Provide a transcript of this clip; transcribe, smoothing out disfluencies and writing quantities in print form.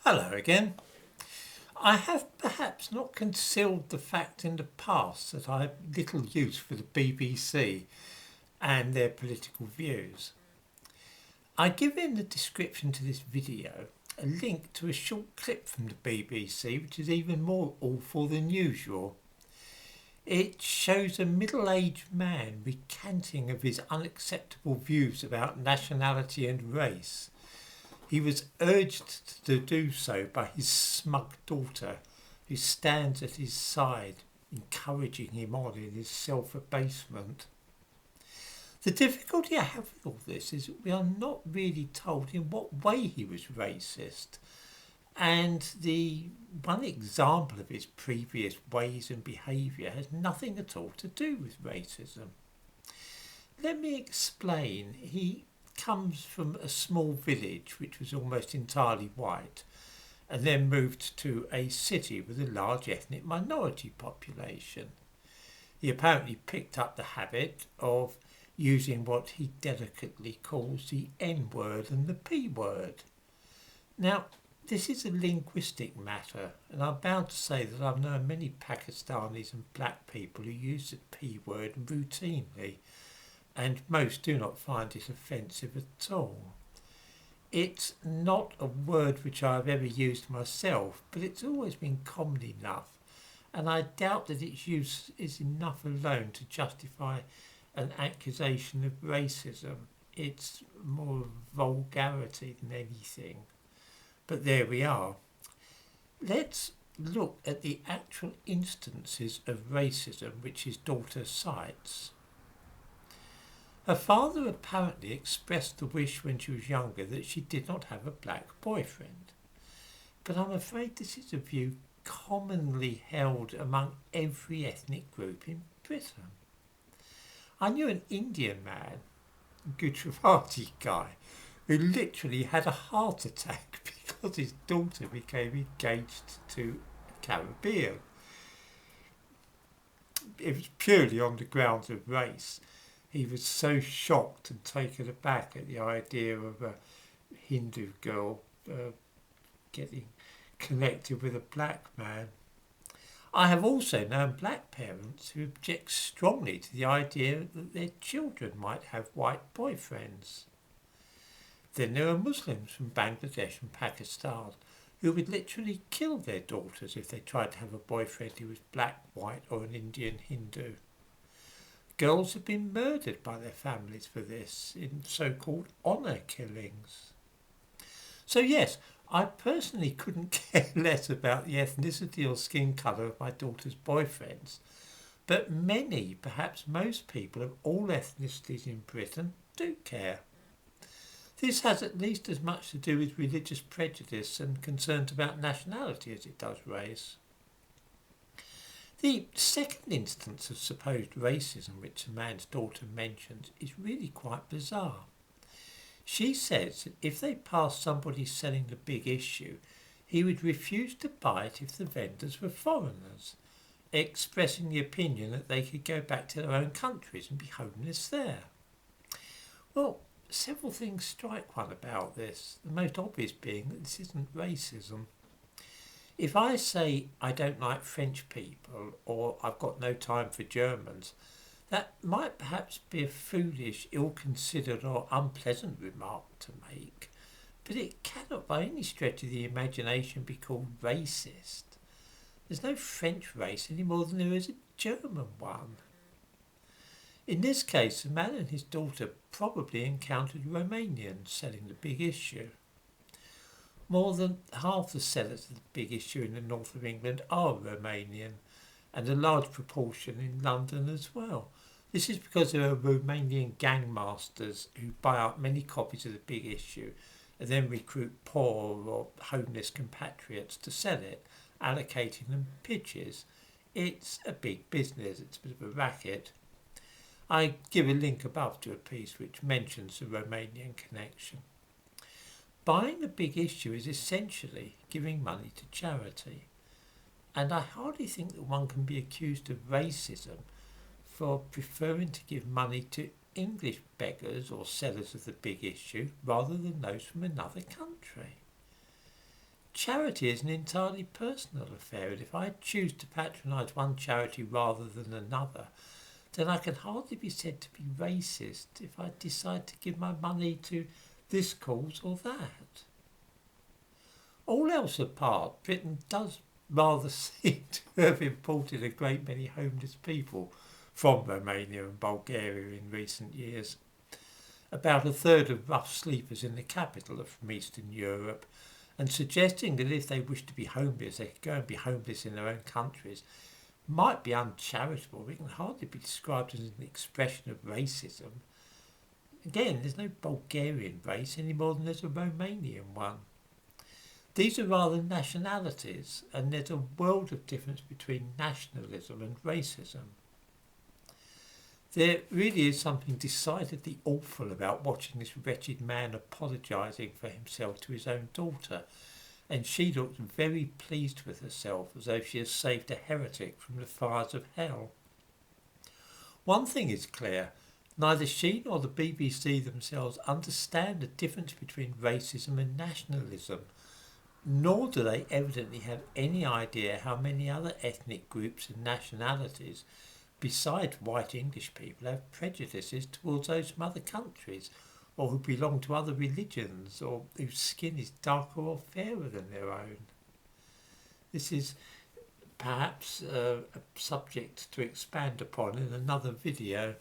Hello again. I have perhaps not concealed the fact in the past that I have little use for the BBC and their political views. I give in the description to this video a link to a short clip from the BBC which is even more awful than usual. It shows a middle-aged man recanting of his unacceptable views about nationality and race. He was urged to do so by his smug daughter, who stands at his side, encouraging him on in his self-abasement. The difficulty I have with all this is that we are not really told in what way he was racist, and the one example of his previous ways and behaviour has nothing at all to do with racism. Let me explain. He comes from a small village which was almost entirely white and then moved to a city with a large ethnic minority population. He apparently picked up the habit of using what he delicately calls the N word and the P word. Now, this is a linguistic matter, and I'm bound to say that I've known many Pakistanis and black people who use the P word routinely, and most do not find it offensive at all. It's not a word which I've ever used myself, but it's always been common enough, and I doubt that its use is enough alone to justify an accusation of racism. It's more vulgarity than anything. But there we are. Let's look at the actual instances of racism which his daughter cites. Her father apparently expressed the wish when she was younger that she did not have a black boyfriend. But I'm afraid this is a view commonly held among every ethnic group in Britain. I knew an Indian man, a Gujarati guy, who literally had a heart attack because his daughter became engaged to a Caribbean. It was purely on the grounds of race. He was so shocked and taken aback at the idea of a Hindu girl getting connected with a black man. I have also known black parents who object strongly to the idea that their children might have white boyfriends. Then there are Muslims from Bangladesh and Pakistan who would literally kill their daughters if they tried to have a boyfriend who was black, white or an Indian Hindu. Girls have been murdered by their families for this in so-called honour killings. So yes, I personally couldn't care less about the ethnicity or skin colour of my daughter's boyfriends, but many, perhaps most people of all ethnicities in Britain do care. This has at least as much to do with religious prejudice and concerns about nationality as it does race. The second instance of supposed racism which the man's daughter mentions is really quite bizarre. She says that if they passed somebody selling the big issue, he would refuse to buy it if the vendors were foreigners, expressing the opinion that they could go back to their own countries and be homeless there. Well, several things strike one about this, the most obvious being that this isn't racism. If I say I don't like French people or I've got no time for Germans, that might perhaps be a foolish, ill-considered or unpleasant remark to make, but it cannot by any stretch of the imagination be called racist. There's no French race any more than there is a German one. In this case, the man and his daughter probably encountered Romanians selling the big issue. More than half the sellers of the big issue in the north of England are Romanian, and a large proportion in London as well. This is because there are Romanian gangmasters who buy up many copies of the big issue and then recruit poor or homeless compatriots to sell it, allocating them pitches. It's a big business, it's a bit of a racket. I give a link above to a piece which mentions the Romanian connection. Buying a big issue is essentially giving money to charity, and I hardly think that one can be accused of racism for preferring to give money to English beggars or sellers of the big issue rather than those from another country. Charity is an entirely personal affair, and if I choose to patronise one charity rather than another, then I can hardly be said to be racist if I decide to give my money to this cause or that. All else apart, Britain does rather seem to have imported a great many homeless people from Romania and Bulgaria in recent years. About a third of rough sleepers in the capital are from Eastern Europe, and suggesting that if they wish to be homeless, they could go and be homeless in their own countries might be uncharitable. It can hardly be described as an expression of racism. Again, there's no Bulgarian race any more than there's a Romanian one. These are rather nationalities, and there's a world of difference between nationalism and racism. There really is something decidedly awful about watching this wretched man apologising for himself to his own daughter, and she looks very pleased with herself, as though she has saved a heretic from the fires of hell. One thing is clear, neither she nor the BBC themselves understand the difference between racism and nationalism, nor do they evidently have any idea how many other ethnic groups and nationalities, besides white English people, have prejudices towards those from other countries, or who belong to other religions, or whose skin is darker or fairer than their own. This is perhaps a subject to expand upon in another video.